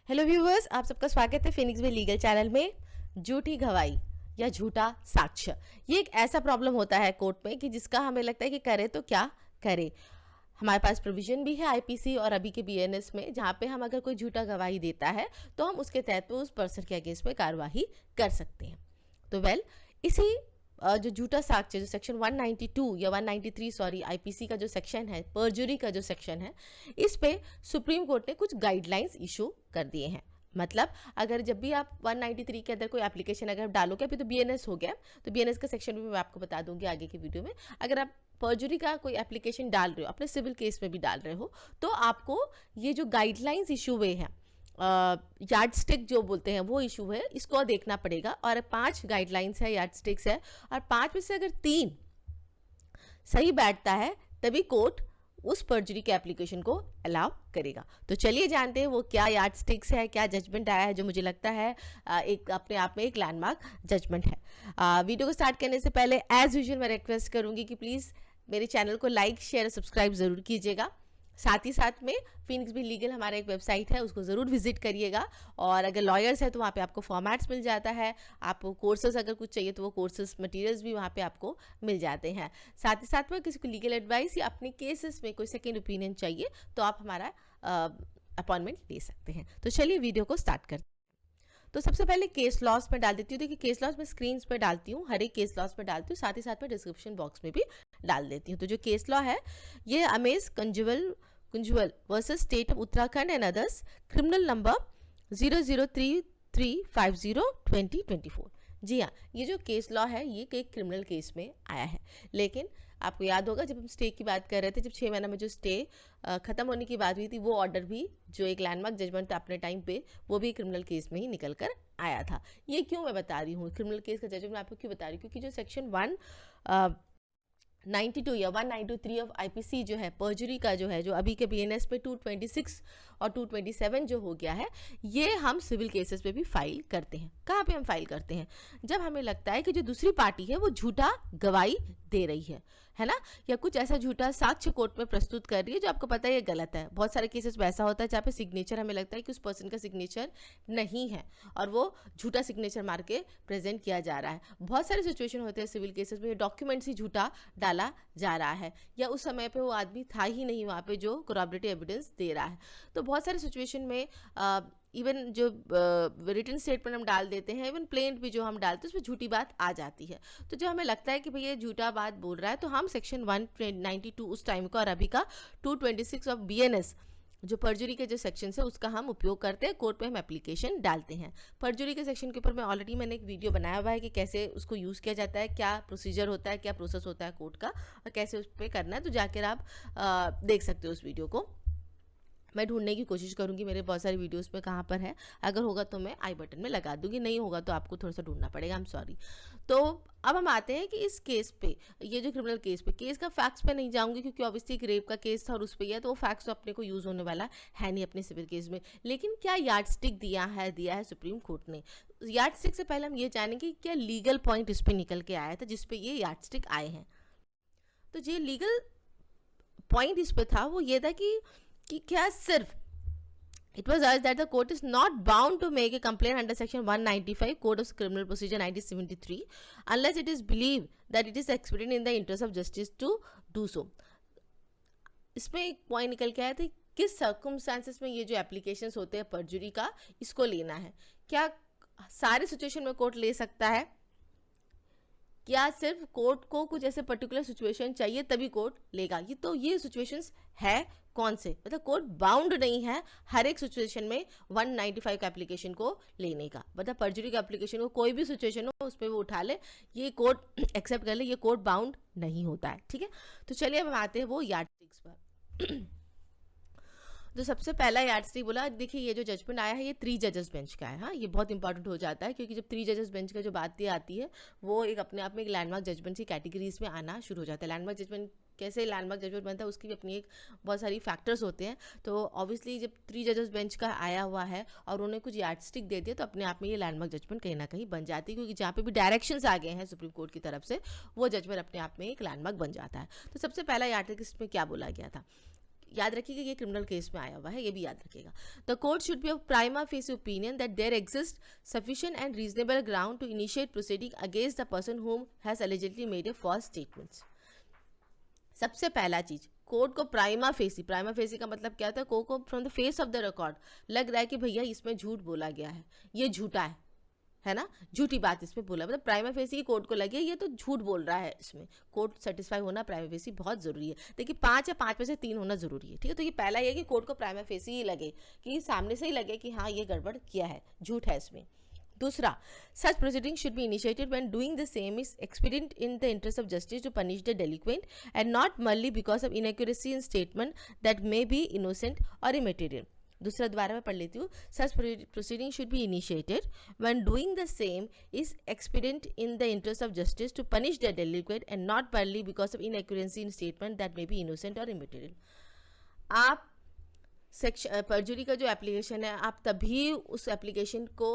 Hello viewers, आप सबका स्वागत है फिनिक्स वे लीगल चैनल में। झूठी गवाही या झूठा साक्ष्य, ये एक ऐसा प्रॉब्लम होता है कोर्ट में कि जिसका हमें लगता है कि करे तो क्या करे। हमारे पास प्रोविजन भी है आईपीसी और अभी के बीएनएस में, जहाँ पे हम अगर कोई झूठा गवाही देता है तो हम उसके तहत पे उस पर्सन के अगेंस्ट में कार्यवाही कर सकते हैं। तो इसी जो झूठा साक्ष्य जो सेक्शन 192 या 193 सॉरी आईपीसी का जो सेक्शन है, परजुरी का जो सेक्शन है, इस पे सुप्रीम कोर्ट ने कुछ गाइडलाइंस इशू कर दिए हैं। मतलब अगर जब भी आप 193 के अंदर कोई एप्लीकेशन अगर डालोगे, अभी तो बीएनएस हो गया, तो बीएनएस का सेक्शन भी मैं आपको बता दूंगी आगे की वीडियो में। अगर आप परजुरी का कोई एप्लीकेशन डाल रहे हो, अपने सिविल केस में भी डाल रहे हो, तो आपको ये जो गाइडलाइंस इशू हुए हैं, यार्ड स्टिक जो बोलते हैं वो इशू है, इसको देखना पड़ेगा। और 5 गाइडलाइंस है, यार्ड स्टिक्स है, और 5 में से अगर 3 सही बैठता है तभी कोर्ट उस परजुरी के एप्लीकेशन को अलाउ करेगा। तो चलिए जानते हैं वो क्या यार्ड स्टिक्स है, क्या जजमेंट आया है, जो मुझे लगता है एक अपने आप में एक लैंडमार्क जजमेंट है। वीडियो को स्टार्ट करने से पहले एज यूजुअल मैं रिक्वेस्ट करूंगी कि प्लीज़ मेरे चैनल को लाइक शेयर और सब्सक्राइब ज़रूर कीजिएगा। साथ ही साथ में फिनिक्स वी लीगल हमारा एक वेबसाइट है, उसको ज़रूर विजिट करिएगा। और अगर लॉयर्स है तो वहाँ पे आपको फॉर्मेट्स मिल जाता है, आपको कोर्सेज अगर कुछ चाहिए तो वो कोर्सेज मटेरियल्स भी वहाँ पे आपको मिल जाते हैं। साथ ही साथ में किसी को लीगल एडवाइस या अपने केसेस में कोई सेकेंड ओपिनियन चाहिए तो आप हमारा अपॉइंटमेंट ले सकते हैं। तो चलिए वीडियो को स्टार्ट करते हैं। तो सबसे पहले केस लॉस में डाल देती हूँ। देखिए केस लॉस में स्क्रीन पर डालती हूँ, हर एक केस लॉस में डालती हूँ, साथ ही साथ में डिस्क्रिप्शन बॉक्स में भी डाल देती हूँ। तो जो केस लॉ है ये अमेज कुंजवल versus state of Uttarakhand and others, criminal number 0033502024। जी हाँ, ये जो केस लॉ है ये एक क्रिमिनल केस में आया है। लेकिन आपको याद होगा जब हम स्टे की बात कर रहे थे, जब 6 महीना में जो स्टे खत्म होने की बात हुई थी, वो ऑर्डर भी जो एक लैंडमार्क जजमेंट अपने टाइम पे, वो भी क्रिमिनल केस में ही निकल कर आया था। ये क्यों मैं बता रही हूँ, क्रिमिनल केस का जजमेंट मैं आपको क्यों बता रही हूँ, क्योंकि जो सेक्शन 192 या 193 ऑफ आईपीसी जो है परजुरी का जो है, जो अभी के बीएनएस पे 226 और 227 जो हो गया है, ये हम सिविल केसेस पे भी फाइल करते हैं। कहाँ पे हम फाइल करते हैं? जब हमें लगता है कि जो दूसरी पार्टी है वो झूठा गवाही दे रही है ना, या कुछ ऐसा झूठा साक्ष्य कोर्ट में प्रस्तुत कर रही है जो आपको पता है ये गलत है। बहुत सारे केसेस में ऐसा होता है जहाँ पे सिग्नेचर हमें लगता है कि उस पर्सन का सिग्नेचर नहीं है और वो झूठा सिग्नेचर मार के प्रेजेंट किया जा रहा है। बहुत सारे सिचुएशन होते हैं सिविल केसेस में, डॉक्यूमेंट्स ही झूठा डाला जा रहा है, या उस समय पे वो आदमी था ही नहीं वहाँ पे जो कोरॉबरेटिव एविडेंस दे रहा है। तो बहुत सारे सिचुएशन में इवन जो रिटन स्टेटमेंट हम डाल देते हैं, इवन प्लेंट भी जो हम डालते हैं उसमें झूठी बात आ जाती है। तो जब हमें लगता है कि भैया झूठा बात बोल रहा है, तो हम सेक्शन 192 उस टाइम का और अभी का 226 ऑफ बीएनएस जो परजुरी के जो सेक्शन है उसका हम उपयोग करते हैं, कोर्ट में हम एप्लीकेशन डालते हैं। परजुरी के सेक्शन के ऊपर मैंने एक वीडियो बनाया हुआ है कि कैसे उसको यूज़ किया जाता है, क्या प्रोसीजर होता है, क्या प्रोसेस होता है कोर्ट का, और कैसे उस पर करना है। तो जाकर आप देख सकते हो उस वीडियो को। मैं ढूंढने की कोशिश करूंगी मेरे बहुत सारे वीडियोस में कहाँ पर है, अगर होगा तो मैं आई बटन में लगा दूंगी, नहीं होगा तो आपको थोड़ा सा ढूंढना पड़ेगा, आई एम सॉरी। तो अब हम आते हैं कि इस केस पे, ये जो क्रिमिनल केस पे, केस का फैक्ट्स पे नहीं जाऊंगी क्योंकि ऑब्वियसली एक रेप का केस था और उस पर है, तो वो फैक्ट्स तो अपने को यूज़ होने वाला है नहीं अपने सिविल केस में। लेकिन क्या यार्ड स्टिक दिया है सुप्रीम कोर्ट ने। यार्ड स्टिक से पहले हम ये जानेंगे कि क्या लीगल पॉइंट इस पर निकल के आया था जिसपे ये यार्ड स्टिक आए हैं। तो जो लीगल पॉइंट इस पे था वो ये था कि क्या सिर्फ it was urged that the court is not bound to make a complaint under section 195 Code of Criminal Procedure 1973 unless it is believed that it is expedient in the interest of justice to do so। इसमें एक point निकल के आया था, किस circumstances में ये जो एप्लीकेशंस होते हैं परजुरी का, इसको लेना है। क्या सारे सिचुएशन में कोर्ट ले सकता है, क्या सिर्फ कोर्ट को कुछ ऐसे पर्टिकुलर सिचुएशन चाहिए तभी कोर्ट लेगा? ये सिचुएशंस है कौन से, मतलब कोर्ट बाउंड नहीं है हर एक सिचुएशन में 195 का एप्लीकेशन को लेने का। मतलब परजुरी का एप्लीकेशन को कोई भी सिचुएशन हो उस पर वो उठा ले, ये कोर्ट एक्सेप्ट कर ले, ये कोर्ट बाउंड नहीं होता है। ठीक है, तो चलिए अब हम आते हैं वो यार्डस्टिक्स पर। जो सबसे पहला यार्डस्टिक बोला, देखिए ये जो जजमेंट आया है ये 3 जजेस बेंच का है। हाँ, ये बहुत इंपॉर्टेंट हो जाता है क्योंकि जब 3 जजेस बेंच का जो बात आती है वो एक अपने आप में एक लैंडमार्क जजमेंट की कैटेगरीज में आना शुरू हो जाता है। लैंडमार्क जजमेंट कैसे लैंडमार्क जजमेंट बनता है उसकी भी अपनी एक बहुत सारी फैक्टर्स होते हैं। तो ऑब्वियसली जब 3 जजेस बेंच का आया हुआ है और उन्होंने कुछ यार्डस्टिक दे दिया तो अपने आप में ये लैंडमार्क जजमेंट कहीं ना कहीं बन जाती है, क्योंकि जहाँ पे भी डायरेक्शंस आ गए हैं सुप्रीम कोर्ट की तरफ से वो जजमेंट अपने आप में एक लैंडमार्क बन जाता है। तो सबसे पहला यार्डस्टिक इसमें क्या बोला गया था, याद रखिएगा ये क्रिमिनल केस में आया हुआ है, ये भी याद रखिएगा। The court should be of prima facie opinion that there exist sufficient and reasonable ground to initiate proceeding against the person whom has allegedly made a false statements. सबसे पहला चीज, कोर्ट को प्राइमा फेसी का मतलब क्या था, court को from the face of the record लग रहा है कि भैया इसमें झूठ बोला गया है, ये झूठा है ना, झूठी बात इसमें बोला, मतलब प्राइमा फेसी की कोर्ट को लगे ये तो झूठ बोल रहा है, इसमें कोर्ट सेटिस्फाई होना प्राइमा फेसी बहुत जरूरी है। देखिए 5 या 5 में से 3 होना जरूरी है, ठीक है। तो ये पहला ये कि कोर्ट को प्राइमा फेसी ही लगे, कि सामने से ही लगे कि हाँ ये गड़बड़ किया है, झूठ है इसमें। दूसरा, such proceeding should be initiated when doing the same is expedient in the interest of justice to punish the delinquent and not merely because of inaccuracy in statement that may be innocent or immaterial. दूसरा दोबारा मैं पढ़ लेती हूँ। Such proceeding should be initiated when doing the same is expedient in the interest of justice to punish the delinquent and not merely because of inaccuracy in statement that may be innocent or immaterial. आप परजुरी का जो application है, आप तभी उस application को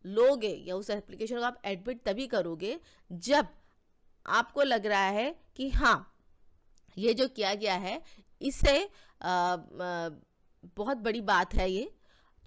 लोगे या उस एप्लीकेशन को आप एडमिट तभी करोगे जब आपको लग रहा है कि हाँ ये जो किया गया है इससे बहुत बड़ी बात है, ये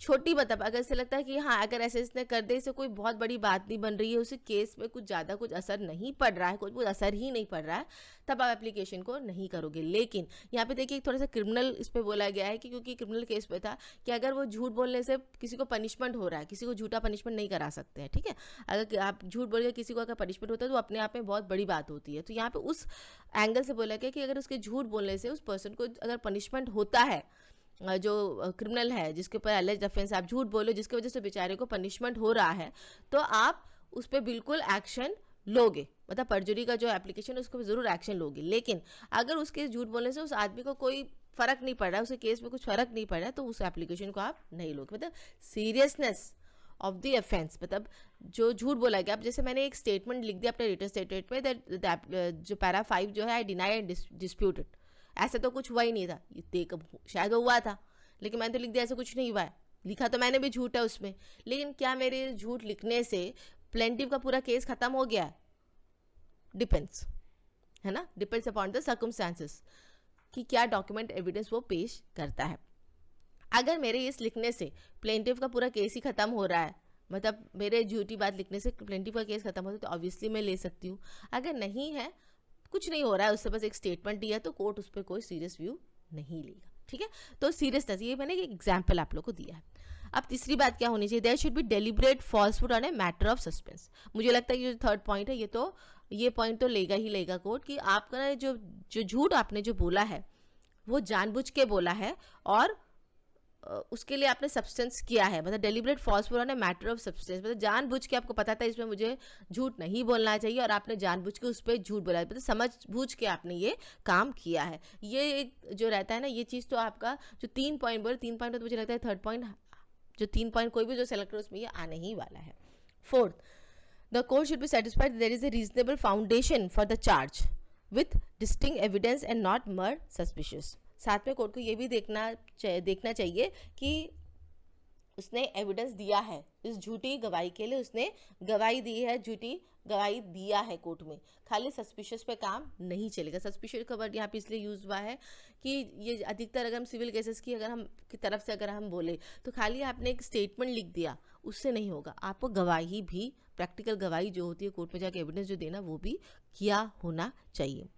छोटी मतलब अगर ऐसे लगता है कि हाँ अगर ऐसे इसने कर दे, इससे कोई बहुत बड़ी बात नहीं बन रही है, उसे केस में कुछ ज़्यादा कुछ असर नहीं पड़ रहा है, कुछ असर ही नहीं पड़ रहा है, तब आप एप्लीकेशन को नहीं करोगे। लेकिन यहाँ पे देखिए थोड़ा सा क्रिमिनल इस पे बोला गया है कि क्योंकि क्रिमिनल केस पे था कि अगर वो झूठ बोलने से किसी को पनिशमेंट हो रहा है, किसी को झूठा पनिशमेंट नहीं करा सकते हैं, ठीक है। अगर आप झूठ बोल के किसी को अगर पनिशमेंट होता है तो अपने आप में बहुत बड़ी बात होती है। तो यहाँ पे उस एंगल से बोला गया कि अगर उसके झूठ बोलने से उस पर्सन को अगर पनिशमेंट होता है, जो क्रिमिनल है जिसके ऊपर एलिज्ड ऑफेंस आप झूठ बोलो जिसकी वजह से बेचारे को पनिशमेंट हो रहा है, तो आप उस पर बिल्कुल एक्शन लोगे, मतलब परजुरी का जो एप्लीकेशन है उसको ज़रूर एक्शन लोगे। लेकिन अगर उसके झूठ बोलने से उस आदमी को कोई फ़र्क नहीं पड़ रहा है, उसके केस में कुछ फ़र्क नहीं पड़ रहा है, तो उस एप्लीकेशन को आप नहीं लोगे। मतलब सीरियसनेस ऑफ द ऑफेंस, मतलब जो झूठ बोला गया। अब जैसे मैंने एक स्टेटमेंट लिख दिया अपने रिटन स्टेटमेंट में दैट जो पैरा 5 जो है आई डिनाई एंड डिस्प्यूटेड, ऐसा तो कुछ हुआ ही नहीं था, शायद हुआ था लेकिन मैंने तो लिख दिया ऐसा कुछ नहीं हुआ है, लिखा तो मैंने भी झूठ है उसमें। लेकिन क्या मेरे झूठ लिखने से प्लेंटिव का पूरा केस खत्म हो गया है? डिपेंड्स, है ना, डिपेंड्स अपॉन द सर्कमस्टांसेस कि क्या डॉक्यूमेंट एविडेंस वो पेश करता है। अगर मेरे इस लिखने से प्लेंटिव का पूरा केस ही खत्म हो रहा है, मतलब मेरे झूठी बात लिखने से प्लेंटिव का केस खत्म होता है, तो ऑब्वियसली मैं ले सकती हूँ। अगर नहीं है, कुछ नहीं हो रहा है, उससे बस एक स्टेटमेंट दिया, तो कोर्ट उस पर कोई सीरियस व्यू नहीं लेगा, ठीक है। तो सीरियसनेस, ये मैंने एक एग्जाम्पल आप लोग को दिया है। अब तीसरी बात क्या होनी चाहिए, there should be deliberate falsehood on a matter of suspense. मुझे लगता है कि जो थर्ड पॉइंट है ये पॉइंट तो लेगा ही लेगा कोर्ट, कि आपका जो झूठ आपने जो बोला है वो जानबूझ के बोला है और उसके लिए आपने सब्सटेंस किया है, मतलब deliberate falsehood on a matter of substance, मतलब जानबूझ के आपको पता था इसमें मुझे झूठ नहीं बोलना चाहिए और आपने जानबूझ के उस पर झूठ बोला, मतलब समझबूझ के आपने ये काम किया है। ये एक जो रहता है ना, ये चीज़ तो आपका जो 3 पॉइंट बोले, 3 पॉइंट तो मुझे लगता है थर्ड पॉइंट, जो 3 पॉइंट कोई भी जो सेलेक्ट करो उसमें ये आने ही वाला है। Fourth, the court should be satisfied there is a reasonable foundation for the charge with distinct evidence and not mere suspicious. साथ में कोर्ट को ये भी देखना चाहिए कि उसने एविडेंस दिया है, इस झूठी गवाही के लिए उसने गवाही दी है, झूठी गवाही दिया है कोर्ट में। खाली सस्पिशियस पे काम नहीं चलेगा। सस्पिशियस का वर्ड यहाँ पे इसलिए यूज हुआ है कि ये अधिकतर अगर हम सिविल केसेस की तरफ से अगर हम बोले तो खाली आपने एक स्टेटमेंट लिख दिया उससे नहीं होगा, आपको गवाही भी, प्रैक्टिकल गवाही जो होती है कोर्ट में जाकर एविडेंस जो देना, वो भी किया होना चाहिए।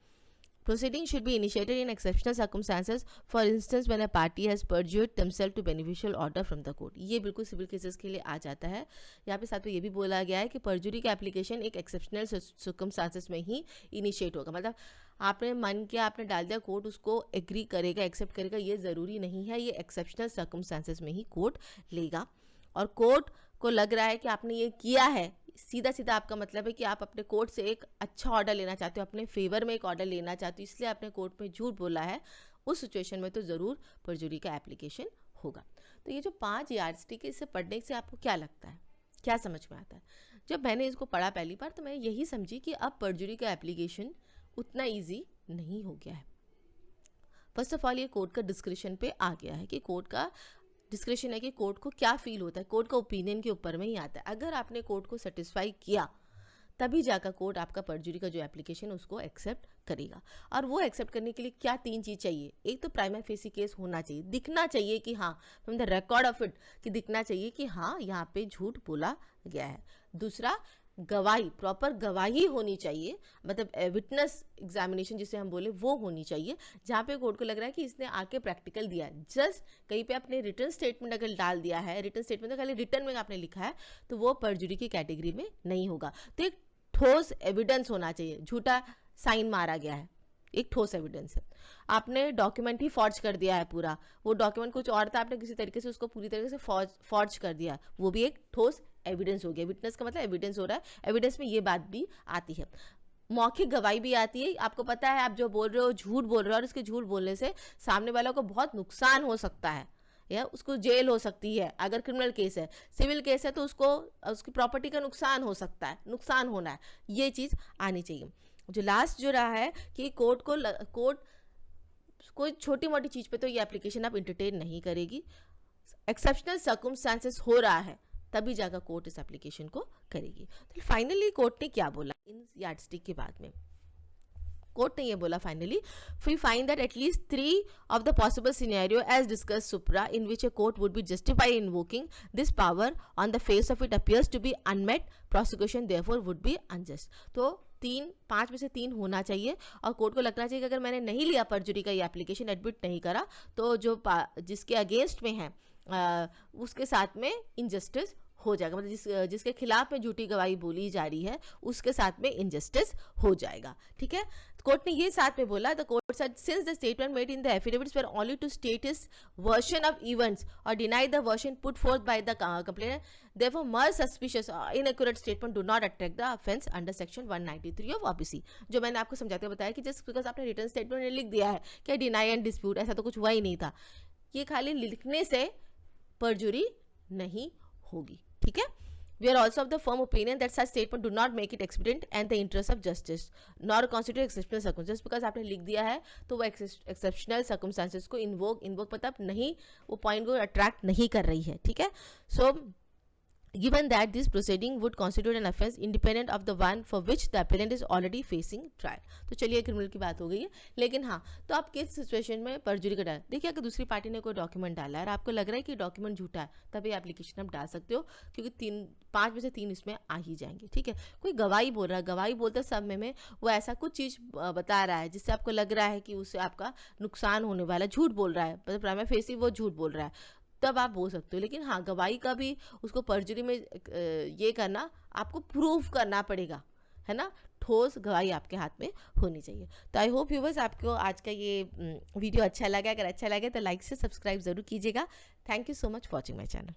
Proceeding should be initiated in exceptional circumstances, for instance when a party has perjured themselves to beneficial order from the court। ये बिल्कुल सिविल केसेस के लिए आ जाता है। यहाँ पे साथ में ये भी बोला गया है कि परजुरी का एप्लीकेशन एक एक्सेप्शनल सर्कमस्टांसेस में ही इनिशिएट होगा, मतलब आपने मन किया, आपने डाल दिया, कोर्ट उसको एग्री करेगा, एक्सेप्ट करेगा, ये ज़रूरी नहीं है, ये एक्सेप्शनल सर्कमस्टांसेस में ही कोर्ट लेगा। और कोर्ट को लग रहा है कि आपने ये किया है, सीधा सीधा आपका मतलब है कि आप अपने कोर्ट से एक अच्छा ऑर्डर लेना चाहते हो, अपने फेवर में एक ऑर्डर लेना चाहते हो, इसलिए आपने कोर्ट में झूठ बोला है, उस सिचुएशन में तो ज़रूर परजुरी का एप्लीकेशन होगा। तो ये जो 5 यार्डस्टिक है, इससे पढ़ने से आपको क्या लगता है, क्या समझ में आता है? जब मैंने इसको पढ़ा पहली बार तो मैं यही समझी कि अब परजुरी का एप्लीकेशन उतना ईजी नहीं हो गया है। फर्स्ट ऑफ ऑल ये कोर्ट का डिस्क्रिप्शन पे आ गया है कि कोर्ट का डिस्क्रिप्शन है कि कोर्ट को क्या फील होता है, कोर्ट का ओपिनियन के ऊपर में ही आता है। अगर आपने कोर्ट को सेटिस्फाई किया तभी जाकर कोर्ट आपका परजुरी का जो एप्लीकेशन उसको एक्सेप्ट करेगा। और वो एक्सेप्ट करने के लिए क्या 3 चीज़ चाहिए। एक तो प्राइमा फेसी केस होना चाहिए, दिखना चाहिए कि हाँ from the record of it कि दिखना चाहिए कि हाँ यहाँ पे झूठ बोला गया है। दूसरा, गवाही, प्रॉपर गवाही होनी चाहिए, मतलब विटनेस एग्जामिनेशन जिसे हम बोले वो होनी चाहिए, जहाँ पे कोर्ट को लग रहा है कि इसने आके प्रैक्टिकल दिया है। जस्ट कहीं पे आपने रिटर्न स्टेटमेंट अगर डाल दिया है, रिटर्न स्टेटमेंट तो खाली रिटर्न में आपने लिखा है, तो वो परजुरी की कैटेगरी में नहीं होगा। तो एक ठोस एविडेंस होना चाहिए, झूठा साइन मारा गया है, एक ठोस एविडेंस है। आपने डॉक्यूमेंट ही फॉर्ज कर दिया है पूरा, वो डॉक्यूमेंट कुछ और था, आपने किसी तरीके से उसको पूरी तरीके से फॉर्ज कर दिया, वो भी एक ठोस एविडेंस हो गया। विटनेस का मतलब एविडेंस हो रहा है, एविडेंस में ये बात भी आती है। मौखिक गवाही भी आती है। आपको पता है आप जो बोल रहे हो झूठ बोल रहे हो, और उसके झूठ बोलने से सामने वालों को बहुत नुकसान हो सकता है, या उसको जेल हो सकती है। अगर क्रिमिनल केस है, सिविल केस है तो उसको उसकी प्रॉपर्टी का नुकसान हो सकता है, नुकसान होना है, ये चीज़ आनी चाहिए। जो लास्ट जो रहा है कि कोर्ट कोई छोटी मोटी चीज़ पे तो ये एप्लीकेशन आप इंटरटेन नहीं करेगी। एक्सेप्शनल सर्कमस्टांसेस हो रहा है तभी जाकर कोर्ट इस एप्लीकेशन को करेगी। तो फाइनली कोर्ट ने क्या बोला इन यार्डस्टिक के बाद में? कोर्ट ने ये बोला finally, we find that at least 3 of the possible scenario as discussed supra in which a court would be justified in invoking this power on the face of it appears to be unmet, prosecution therefore would be unjust। तो 5 में से 3 होना चाहिए, और court को लगना चाहिए कि अगर मैंने नहीं लिया परजुरी का ये एप्लीकेशन, एडमिट नहीं करा, तो जो जिसके अगेंस्ट में है उसके साथ में इनजस्टिस हो जाएगा, मतलब जिसके खिलाफ में झूठी गवाही बोली जा रही है उसके साथ में इनजस्टिस हो जाएगा। ठीक है, कोर्ट ने ये साथ में बोला, the court said since the statement made in the affidavits were only to state his version of events और deny the version put forth by the complainant, therefore much suspicious inaccurate statement do not attract the offence under section 193 of IPC. जो मैंने आपको समझाते हुए बताया कि just because आपने return statement में लिख दिया है कि डिनाई एंड डिस्प्यूट, ऐसा तो कुछ हुआ ही नहीं था, ये खाली लिखने से परजुरी नहीं होगी। ठीक है, we are also of the firm opinion that such statement do not make it expedient and the interest of justice nor constitute exceptional circumstances। just because आपने लिख दिया है तो वो exceptional circumstances को invoke मतलब नहीं, वो पॉइंट को अट्रैक्ट नहीं कर रही है। ठीक है, so given that this proceeding would constitute an offence independent of the one for which the appellant is already facing trial। तो चलिए क्रिमिनल की बात हो गई है, लेकिन हाँ, तो आप किस सिचुएशन में परजुरी का डाल, देखिए अगर दूसरी पार्टी ने कोई डॉक्यूमेंट डाला है और आपको लग रहा है कि डॉक्यूमेंट झूठा है, तभी एप्लीकेशन आप डाल सकते हो, क्योंकि 5 में से 3 इसमें आ ही जाएंगे। ठीक है, कोई गवाही बोल रहा है, गवाही बोलते समय में वो ऐसा कुछ चीज़ बता रहा है जिससे आपको लग रहा है कि उससे आपका नुकसान होने वाला, झूठ बोल रहा है, मतलब प्राइमा फेसी वो झूठ बोल रहा है, तब आप बोल सकते हो। लेकिन हाँ, गवाही का भी उसको परजुरी में ये करना, आपको प्रूफ करना पड़ेगा, है ना, ठोस गवाही आपके हाथ में होनी चाहिए। तो आई होप व्यूअर्स आपको आज का ये वीडियो अच्छा लगा। अगर अच्छा लगे तो लाइक से सब्सक्राइब ज़रूर कीजिएगा। Thank you so much for watching my channel.